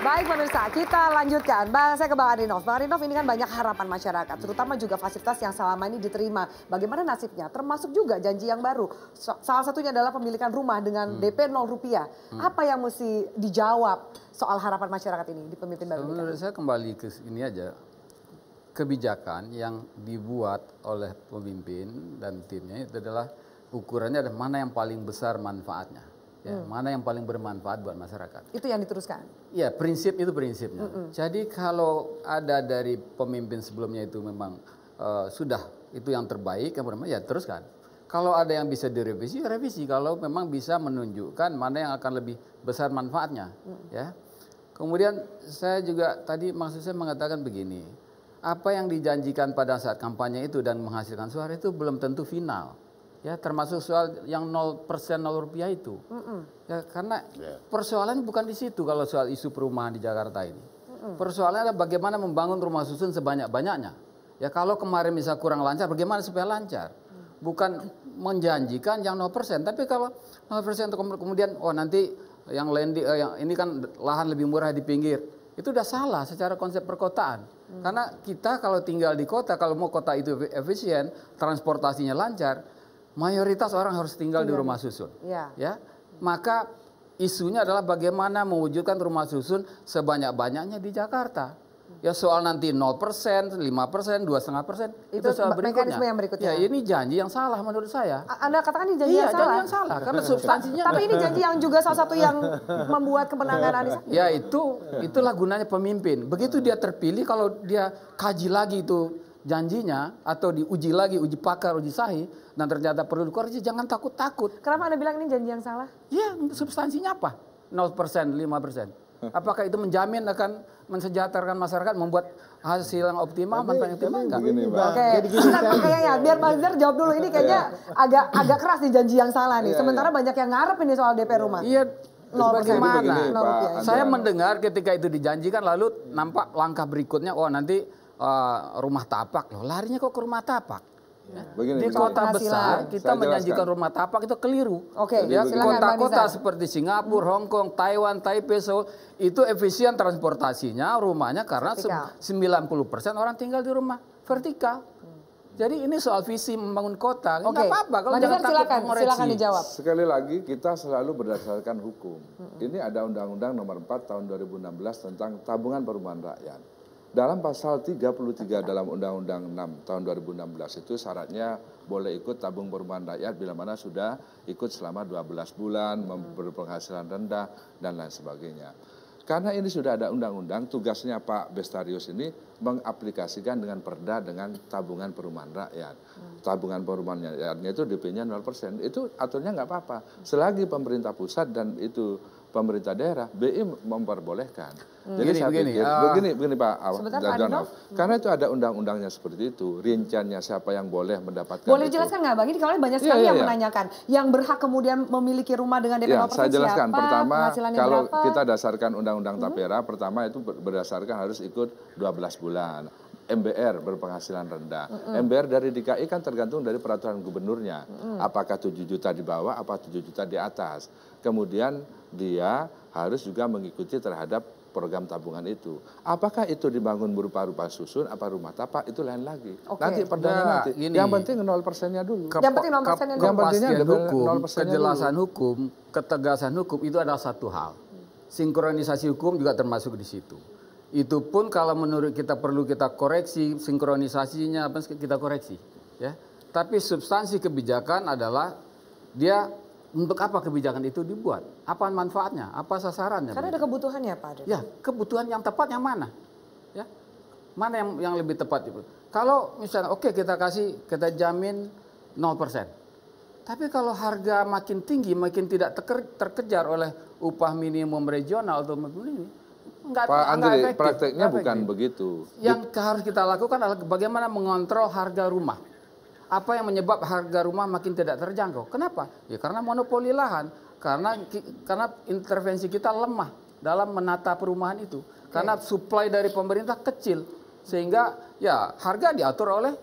Baik pemirsa, kita lanjutkan. Saya ke Bang Arinov. Bang Arinov, ini kan banyak harapan masyarakat, terutama juga fasilitas yang selama ini diterima. Bagaimana nasibnya? Termasuk juga janji yang baru. Salah satunya adalah pemilikan rumah dengan DP 0 rupiah. Apa yang mesti dijawab soal harapan masyarakat ini di pemimpin baru? Menurut saya kembali ke ini aja. Kebijakan yang dibuat oleh pemimpin dan timnya itu adalah ukurannya adalah mana yang paling besar manfaatnya. Ya, mana yang paling bermanfaat buat masyarakat. Itu yang diteruskan? Ya, prinsip itu prinsipnya. Jadi kalau ada dari pemimpin sebelumnya itu memang sudah itu yang terbaik, ya teruskan. Kalau ada yang bisa direvisi, revisi. Kalau memang bisa menunjukkan mana yang akan lebih besar manfaatnya. Ya. Kemudian saya juga tadi maksud saya mengatakan begini. Apa yang dijanjikan pada saat kampanye itu dan menghasilkan suara itu belum tentu final. Ya, termasuk soal yang 0% 0 rupiah itu. Ya, karena persoalannya bukan di situ kalau soal isu perumahan di Jakarta ini. Persoalannya adalah bagaimana membangun rumah susun sebanyak-banyaknya. Ya, kalau kemarin bisa kurang lancar, bagaimana supaya lancar? Bukan menjanjikan yang 0%, tapi kalau 0% kemudian nanti yang yang ini kan lahan lebih murah di pinggir. Itu udah salah secara konsep perkotaan. Karena kita kalau tinggal di kota, kalau mau kota itu efisien, transportasinya lancar, mayoritas orang harus tinggal di rumah susun. Ya, maka isunya adalah bagaimana mewujudkan rumah susun sebanyak-banyaknya di Jakarta. Ya soal nanti 0%, 5%, 2,5%, itu soal berikutnya. Yang berikutnya. Ya ini janji yang salah menurut saya. Anda katakan ini janji yang salah? Janji yang salah, karena substansinya. Tapi ini janji yang juga salah satu yang membuat kemenangan Anies. Ya itulah gunanya pemimpin. Begitu dia terpilih, kalau dia kaji lagi itu janjinya atau diuji lagi, uji pakar, uji sahih, dan ternyata perlu dikoreksi, jangan takut-takut. Kenapa Anda bilang ini janji yang salah? Ya, substansinya apa? 0%, 5%. Apakah itu menjamin akan mensejahterakan masyarakat, membuat hasil yang optimal, manfaat yang optimal? Enggak. Oke, kayaknya biar Bang Zar jawab dulu. Ini kayaknya agak keras nih janji yang salah nih. Sementara banyak yang ngarep ini soal DP rumah. Iya, bagaimana? Saya Anjuran. mendengar ketika itu dijanjikan, lalu nampak langkah berikutnya, nanti rumah tapak loh. Larinya kok ke rumah tapak? Di kota besar kita menjanjikan rumah tapak itu keliru. Ya, kota-kota seperti Singapura, Hong Kong, Taiwan, Taipei, Seoul itu efisien transportasinya, rumahnya karena 90% orang tinggal di rumah vertikal. Jadi ini soal visi membangun kota. Nggak apa-apa kalau jangan takut mengoreksi. Silakan dijawab. Sekali lagi kita selalu berdasarkan hukum. Ini ada Undang-Undang Nomor 4 Tahun 2016 tentang Tabungan Perumahan Rakyat. Dalam pasal 33 dalam Undang-Undang 6 tahun 2016 itu syaratnya boleh ikut tabung perumahan rakyat bila mana sudah ikut selama 12 bulan, berpenghasilan rendah, dan lain sebagainya. Karena ini sudah ada undang-undang, tugasnya Pak Bestarius ini mengaplikasikan dengan perda dengan tabungan perumahan rakyat. Tabungan perumahan rakyatnya itu DP-nya 0%. Itu aturnya nggak apa-apa. Selagi pemerintah pusat dan itu pemerintah daerah, BI memperbolehkan. Jadi begini Pak Dardanov. Karena itu ada undang-undangnya seperti itu, rinciannya siapa yang boleh mendapatkan. Boleh dijelaskan nggak Bang? Ini kalau banyak sekali yang menanyakan, yang berhak kemudian memiliki rumah dengan DP 0% saya jelaskan. Siapa? Pertama, kalau kita dasarkan Undang-Undang Tapera, pertama itu berdasarkan harus ikut 12 bulan. MBR berpenghasilan rendah. MBR dari DKI kan tergantung dari peraturan gubernurnya. Apakah 7 juta di bawah, apa 7 juta di atas. Kemudian dia harus juga mengikuti terhadap program tabungan itu. Apakah itu dibangun berupa rumah susun, apa rumah tapak, itu lain lagi. Nanti perdana nanti. Yang penting 0%-nya dulu. Yang penting 0%-nya dulu. Kepastian hukum, kejelasan hukum, ketegasan hukum itu adalah satu hal. Sinkronisasi hukum juga termasuk di situ. Itu pun kalau menurut kita perlu kita koreksi, sinkronisasinya apa kita koreksi, ya. Tapi substansi kebijakan adalah dia untuk apa kebijakan itu dibuat, apa manfaatnya, apa sasarannya. Karena ada kebutuhannya Pak. Ya, kebutuhan yang tepat yang mana, ya, mana yang lebih tepat itu. Kalau misalnya kita jamin 0%, tapi kalau harga makin tinggi, makin tidak terkejar oleh upah minimum regional atau ini. Pak Andri, prakteknya bukan begitu. Yang harus kita lakukan adalah bagaimana mengontrol harga rumah. Apa yang menyebab harga rumah makin tidak terjangkau? Kenapa? Ya karena monopoli lahan. Karena intervensi kita lemah dalam menata perumahan itu. Karena supply dari pemerintah kecil. Sehingga ya harga diatur oleh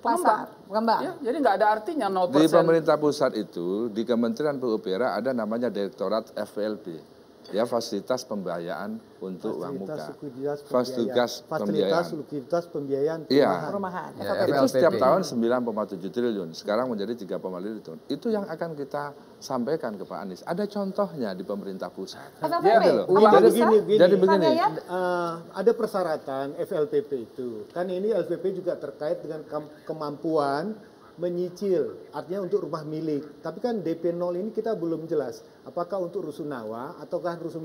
pengembang. Ya, jadi nggak ada artinya 0%. Di pemerintah pusat itu, di Kementerian PUPR ada namanya Direktorat FPLP. Ya, fasilitas pembiayaan untuk uang muka. Fasilitas pembiayaan Perumahan. Ya, Itu FLPP. setiap tahun 9,7 triliun. Sekarang menjadi 3,5 triliun. Itu yang akan kita sampaikan ke Pak Anies. Ada contohnya di pemerintah pusat. FLPP. Gitu loh. Apa Jadi bisa? Jadi begini. Pak Yayat? ada persyaratan FLPP itu. Kan ini LPP juga terkait dengan kemampuan menyicil, artinya untuk rumah milik. Tapi kan DP 0 ini kita belum jelas. Apakah untuk rusunawa ataukah rusun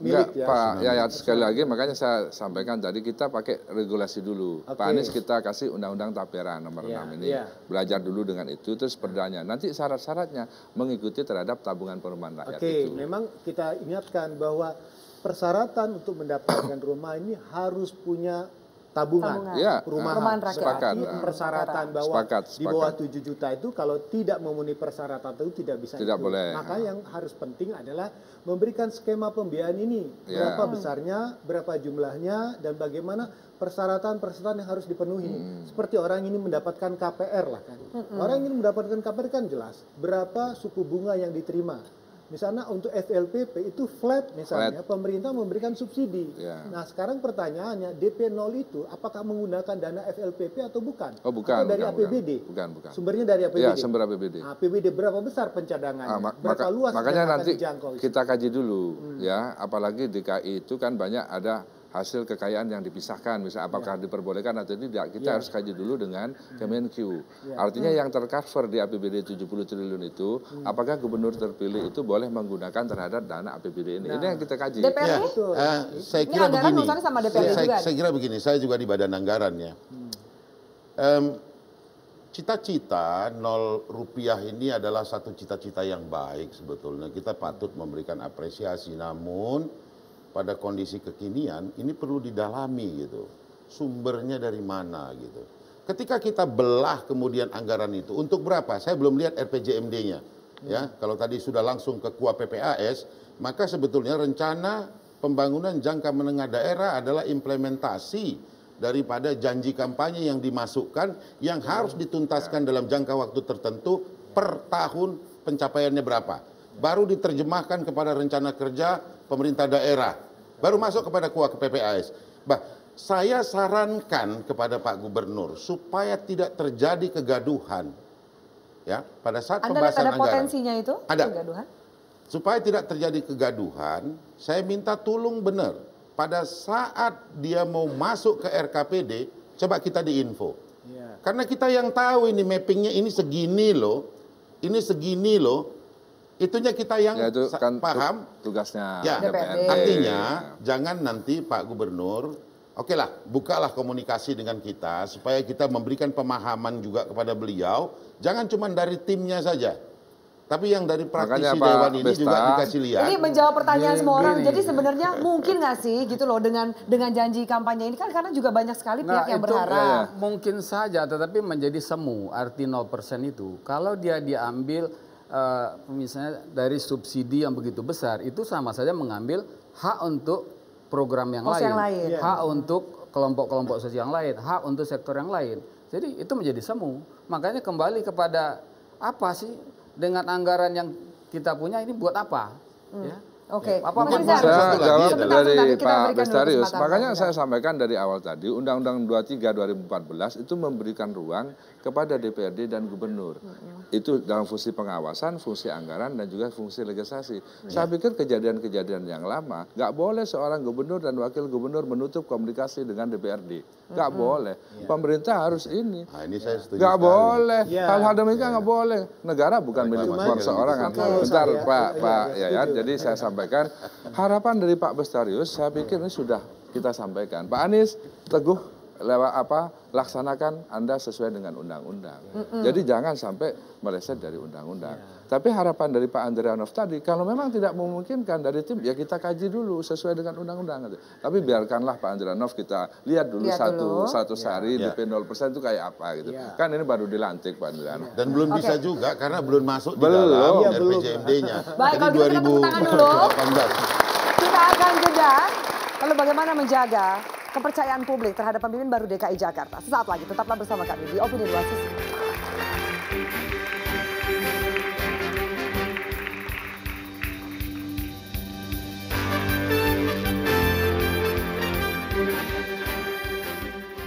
milik Enggak, ya? Pak Yayat, sekali lagi makanya saya sampaikan tadi kita pakai regulasi dulu. Pak Anies kita kasih Undang-Undang Tapera nomor 6 ini. Belajar dulu dengan itu, terus perdanya. Nanti syarat-syaratnya mengikuti terhadap tabungan perumahan rakyat itu. Memang kita ingatkan bahwa persyaratan untuk mendapatkan rumah ini harus punya tabungan. Ya, Perumahan rakyat. sepakat. Persyaratan bahwa Sepakat. di bawah 7 juta itu kalau tidak memenuhi persyaratan itu tidak bisa. Tidak boleh. Maka yang harus penting adalah memberikan skema pembiayaan ini. Berapa besarnya, berapa jumlahnya, dan bagaimana persyaratan-persyaratan yang harus dipenuhi. Seperti orang ini mendapatkan KPR lah kan. Orang ini mendapatkan KPR kan jelas. Berapa suku bunga yang diterima. Misalnya untuk FLPP itu flat misalnya, pemerintah memberikan subsidi. Nah sekarang pertanyaannya DP 0 itu apakah menggunakan dana FLPP atau bukan? Oh bukan. Atau dari bukan, APBD? Bukan. Sumbernya dari APBD? Ya, sumber APBD. APBD berapa besar pencadangannya? Berapa luas makanya yang akan nanti dijangkau? kita kaji dulu ya, apalagi DKI itu kan banyak ada hasil kekayaan yang dipisahkan, misalnya apakah diperbolehkan atau tidak, kita harus kaji dulu dengan Kemenq. Artinya yang tercover di APBD 70 triliun itu, apakah gubernur terpilih itu boleh menggunakan terhadap dana APBD ini? Ini yang kita kaji. DPRD? Saya Ini kira anggaran begini. urusannya sama DPRD juga. Saya kira begini, saya juga di Badan Anggaran ya. Cita-cita 0 rupiah ini adalah satu cita-cita yang baik sebetulnya. Kita patut memberikan apresiasi, namun pada kondisi kekinian ini perlu didalami gitu. Sumbernya dari mana gitu. Ketika kita belah kemudian anggaran itu untuk berapa? Saya belum lihat RPJMD-nya. Ya, kalau tadi sudah langsung ke KUA PPAS, maka sebetulnya rencana pembangunan jangka menengah daerah adalah implementasi daripada janji kampanye yang dimasukkan yang harus dituntaskan dalam jangka waktu tertentu per tahun pencapaiannya berapa. Baru diterjemahkan kepada rencana kerja pemerintah daerah. Baru masuk kepada KUA ke PPAS. Saya sarankan kepada Pak Gubernur supaya tidak terjadi kegaduhan. Ya, pada saat Anda lihat pembahasan ada anggaran. potensinya itu? Ada. Kegaduhan? Supaya tidak terjadi kegaduhan, saya minta tolong benar. Pada saat dia mau masuk ke RKPD, coba kita diinfo. Karena kita yang tahu ini mappingnya ini segini loh. Ini segini loh. Itunya kita yang Ya, itu kan paham. tugasnya Ya, DPRD. artinya jangan nanti Pak Gubernur, oke lah, bukalah komunikasi dengan kita supaya kita memberikan pemahaman juga kepada beliau. Jangan cuma dari timnya saja, tapi yang dari praktisi Makanya, Pak Dewan ini Besta, juga dikasih lihat. Ini menjawab pertanyaan semua orang. Gini. Jadi sebenarnya mungkin nggak sih gitu loh dengan janji kampanye ini kan karena juga banyak sekali pihak yang itu berharap. mungkin saja, tetapi menjadi semu. Arti 0% itu, kalau dia diambil misalnya dari subsidi yang begitu besar, itu sama saja mengambil hak untuk program yang lain, hak untuk kelompok-kelompok sosial yang lain, hak untuk sektor yang lain. Jadi itu menjadi semu. Makanya kembali kepada apa sih dengan anggaran yang kita punya ini buat apa? Ya. Oke. Saya jawab dari Pak Bestarius. Makanya saya saya sampaikan dari awal tadi, Undang-Undang 23 2014 itu memberikan ruang kepada DPRD dan gubernur. Itu dalam fungsi pengawasan, fungsi anggaran, dan juga fungsi legislasi. Saya pikir kejadian-kejadian yang lama, nggak boleh seorang gubernur dan wakil gubernur menutup komunikasi dengan DPRD. Nggak boleh. Pemerintah harus ini. Nah, ini saya setuju. Nggak sekali. boleh. Hal-hal demikian nggak boleh. Negara bukan milik seorang. Bentar Pak Yayat, jadi saya sampaikan harapan dari Pak Bestarius, saya pikir ini sudah kita sampaikan. Pak Anies teguh lewat laksanakan Anda sesuai dengan undang-undang. Jadi jangan sampai meleset dari undang-undang. Tapi harapan dari Pak Andrianov tadi, kalau memang tidak memungkinkan dari tim, ya kita kaji dulu sesuai dengan undang-undang. Tapi biarkanlah Pak Andrianov kita lihat dulu satu hari DP 0% itu kayak apa gitu. Kan ini baru dilantik Pak Andrianov. Dan belum bisa juga karena belum masuk di dalam RPJMD-nya. Baik, kalau gitu kita tepuk tangan dulu. Kita akan jeda. Lalu bagaimana menjaga kepercayaan publik terhadap pemimpin baru DKI Jakarta. Sesaat lagi tetaplah bersama kami di Opini Luar Sisi.